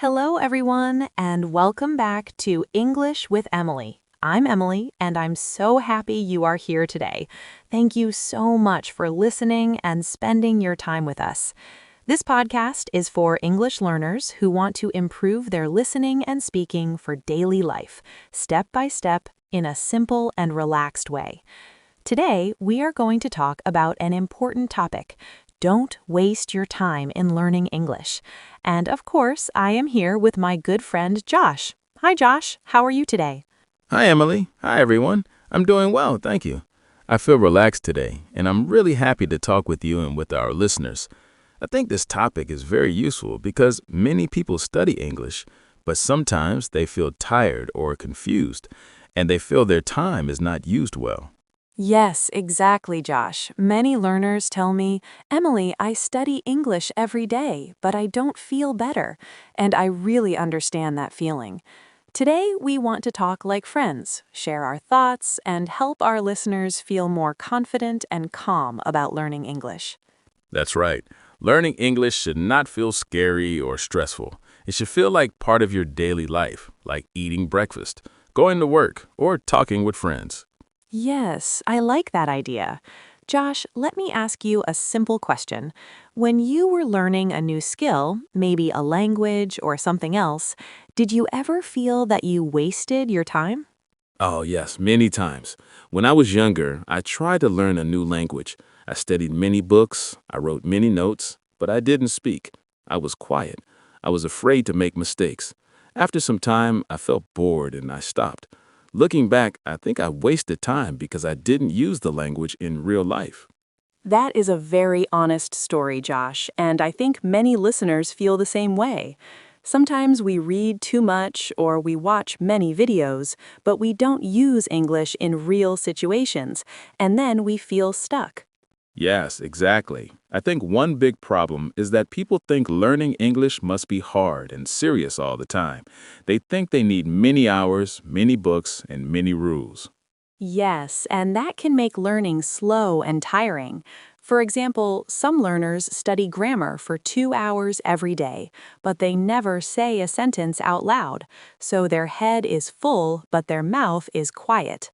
Hello, everyone, and welcome back to English with Emily. I'm Emily, and I'm so happy you are here today. Thank you so much for listening and spending your time with us. This podcast is for English learners who want to improve their listening and speaking for daily life, step by step, in a simple and relaxed way. Today, we are going to talk about an important topic. Don't waste your time in learning English. And of course, I am here with my good friend Josh. Hi, Josh. How are you today? Hi, Emily. Hi, everyone. I'm doing well, thank you. I feel relaxed today, and I'm really happy to talk with you and with our listeners. I think this topic is very useful because many people study English, but sometimes they feel tired or confused, and they feel their time is not used well. Yes, exactly, Josh. Many learners tell me, Emily, I study English every day, but I don't feel better. And I really understand that feeling. Today, we want to talk like friends, share our thoughts, and help our listeners feel more confident and calm about learning English. That's right. Learning English should not feel scary or stressful. It should feel like part of your daily life, like eating breakfast, going to work, or talking with friends. Yes, I like that idea. Josh, let me ask you a simple question. When you were learning a new skill, maybe a language or something else, did you ever feel that you wasted your time? Oh, yes, many times. When I was younger, I tried to learn a new language. I studied many books, I wrote many notes, but I didn't speak. I was quiet. I was afraid to make mistakes. After some time, I felt bored and I stopped. Looking back, I think I wasted time because I didn't use the language in real life. That is a very honest story, Josh, and I think many listeners feel the same way. Sometimes we read too much or we watch many videos, but we don't use English in real situations, and then we feel stuck. Yes, exactly. I think one big problem is that people think learning English must be hard and serious all the time. They think they need many hours, many books, and many rules. Yes, and that can make learning slow and tiring. For example, some learners study grammar for 2 hours every day, but they never say a sentence out loud, so their head is full, but their mouth is quiet.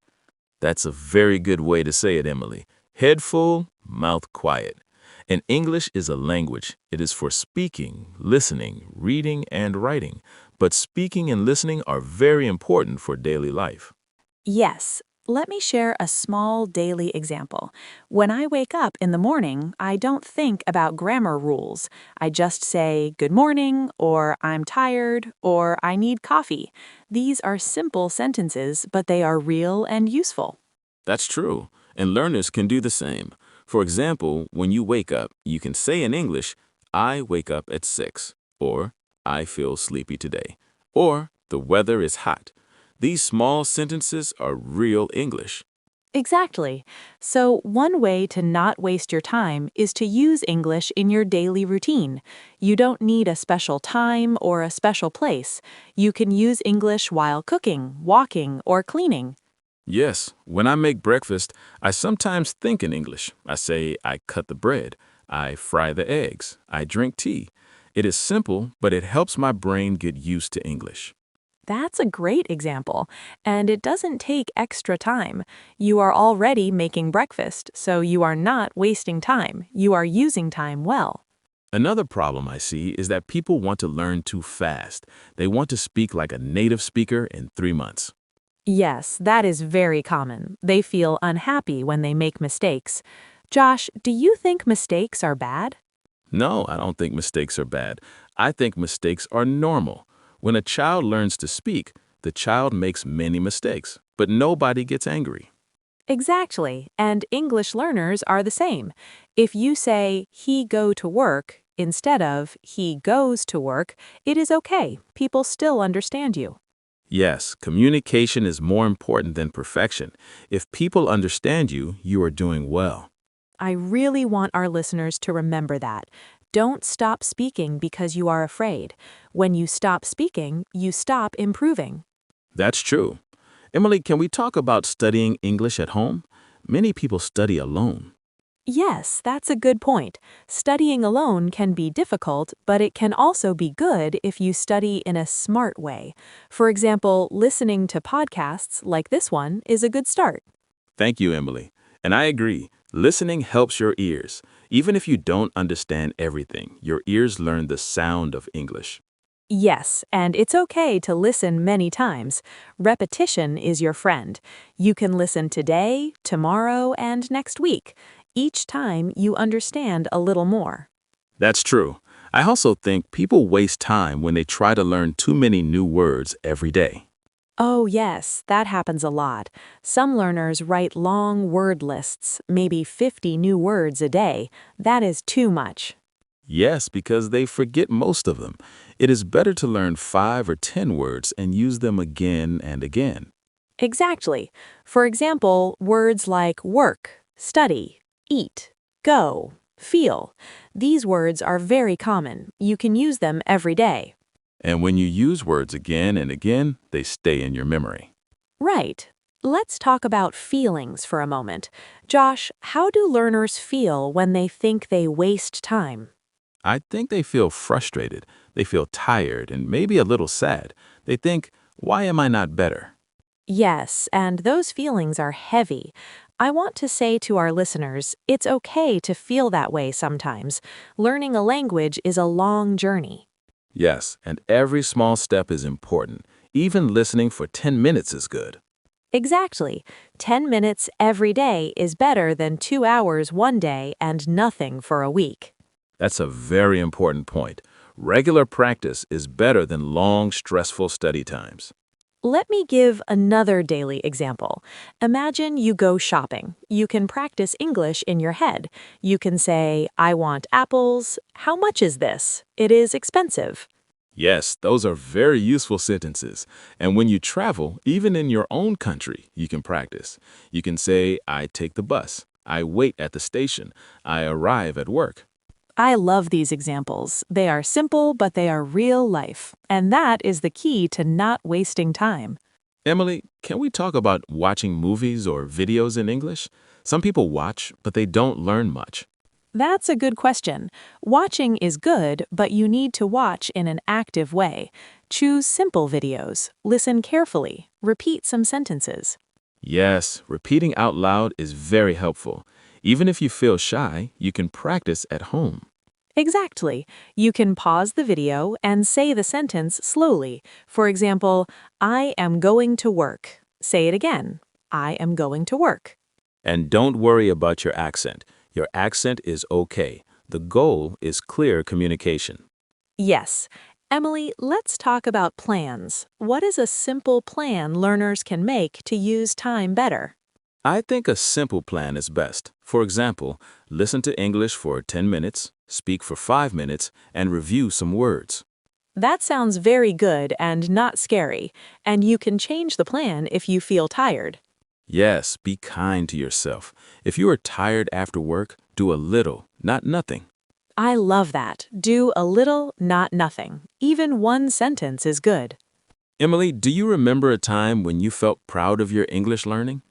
That's a very good way to say it, Emily. Head full, mouth quiet. And English is a language. It is for speaking, listening, reading, and writing. But speaking and listening are very important for daily life. Yes, let me share a small daily example. When I wake up in the morning, I don't think about grammar rules. I just say good morning, or I'm tired, or I need coffee. These are simple sentences, but they are real and useful. That's true. And learners can do the same. For example, when you wake up, you can say in English, I wake up at 6, or I feel sleepy today, or the weather is hot. These small sentences are real English. Exactly. So, one way to not waste your time is to use English in your daily routine. You don't need a special time or a special place. You can use English while cooking, walking, or cleaning. Yes, when I make breakfast, I sometimes think in English. I say, I cut the bread, I fry the eggs, I drink tea. It is simple, but it helps my brain get used to English. That's a great example, and it doesn't take extra time. You are already making breakfast, so you are not wasting time. You are using time well. Another problem I see is that people want to learn too fast. They want to speak like a native speaker in 3 months. Yes, that is very common. They feel unhappy when they make mistakes. Josh, do you think mistakes are bad? No, I don't think mistakes are bad. I think mistakes are normal. When a child learns to speak, the child makes many mistakes, but nobody gets angry. Exactly, and English learners are the same. If you say, he go to work, instead of he goes to work, it is okay. People still understand you. Yes, communication is more important than perfection. If people understand you, you are doing well. I really want our listeners to remember that. Don't stop speaking because you are afraid. When you stop speaking, you stop improving. That's true. Emily, can we talk about studying English at home? Many people study alone. Yes, that's a good point. Studying alone can be difficult, but it can also be good if you study in a smart way. For example, listening to podcasts like this one is a good start. Thank you, Emily. And I agree. Listening helps your ears. Even if you don't understand everything, your ears learn the sound of English. Yes, and it's okay to listen many times. Repetition is your friend. You can listen today, tomorrow, and next week. Each time you understand a little more. That's true. I also think people waste time when they try to learn too many new words every day. Oh, yes, that happens a lot. Some learners write long word lists, maybe 50 new words a day. That is too much. Yes, because they forget most of them. It is better to learn 5 or 10 words and use them again and again. Exactly. For example, words like work, study, eat, go, feel. These words are very common. You can use them every day. And when you use words again and again, they stay in your memory. Right. Let's talk about feelings for a moment. Josh, how do learners feel when they think they waste time? I think they feel frustrated, they feel tired, and maybe a little sad. They think, why am I not better? Yes, and those feelings are heavy. I want to say to our listeners, it's okay to feel that way sometimes. Learning a language is a long journey. Yes, and every small step is important. Even listening for 10 minutes is good. Exactly. 10 minutes every day is better than 2 hours one day and nothing for a week. That's a very important point. Regular practice is better than long, stressful study times. Let me give another daily example. Imagine you go shopping. You can practice English in your head. You can say, I want apples. How much is this? It is expensive. Yes, those are very useful sentences. And when you travel, even in your own country, you can practice. You can say, I take the bus. I wait at the station. I arrive at work. I love these examples. They are simple, but they are real life. And that is the key to not wasting time. Emily, can we talk about watching movies or videos in English? Some people watch, but they don't learn much. That's a good question. Watching is good, but you need to watch in an active way. Choose simple videos. Listen carefully. Repeat some sentences. Yes, repeating out loud is very helpful. Even if you feel shy, you can practice at home. Exactly. You can pause the video and say the sentence slowly. For example, I am going to work. Say it again. I am going to work. And don't worry about your accent. Your accent is okay. The goal is clear communication. Yes. Emily, let's talk about plans. What is a simple plan learners can make to use time better? I think a simple plan is best. For example, listen to English for 10 minutes, speak for 5 minutes, and review some words. That sounds very good and not scary, and you can change the plan if you feel tired. Yes, be kind to yourself. If you are tired after work, do a little, not nothing. I love that. Do a little, not nothing. Even one sentence is good. Emily, do you remember a time when you felt proud of your English learning?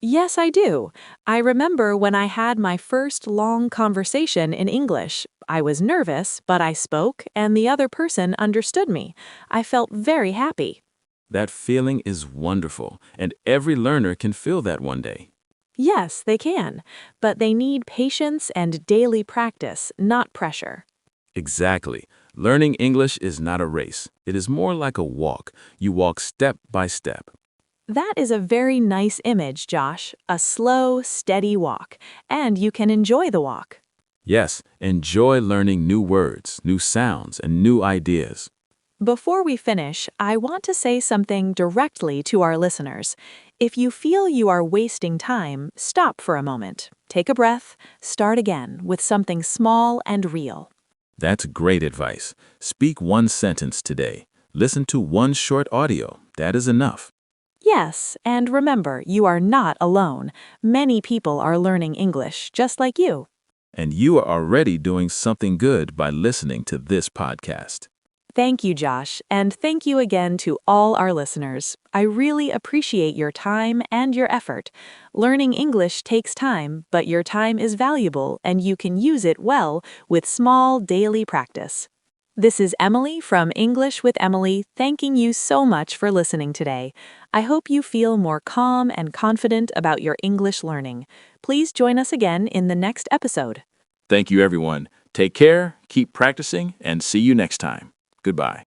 Yes, I do. I remember when I had my first long conversation in English. I was nervous, but I spoke, and the other person understood me. I felt very happy. That feeling is wonderful, and every learner can feel that one day. Yes, they can, but they need patience and daily practice, not pressure. Exactly. Learning English is not a race. It is more like a walk. You walk step by step. That is a very nice image, Josh. A slow, steady walk, and you can enjoy the walk. Yes, enjoy learning new words, new sounds, and new ideas. Before we finish, I want to say something directly to our listeners. If you feel you are wasting time, stop for a moment. Take a breath, start again with something small and real. That's great advice. Speak one sentence today. Listen to one short audio. That is enough. Yes, and remember, you are not alone. Many people are learning English, just like you. And you are already doing something good by listening to this podcast. Thank you, Josh, and thank you again to all our listeners. I really appreciate your time and your effort. Learning English takes time, but your time is valuable and you can use it well with small daily practice. This is Emily from English with Emily, thanking you so much for listening today. I hope you feel more calm and confident about your English learning. Please join us again in the next episode. Thank you, everyone. Take care, keep practicing, and see you next time. Goodbye.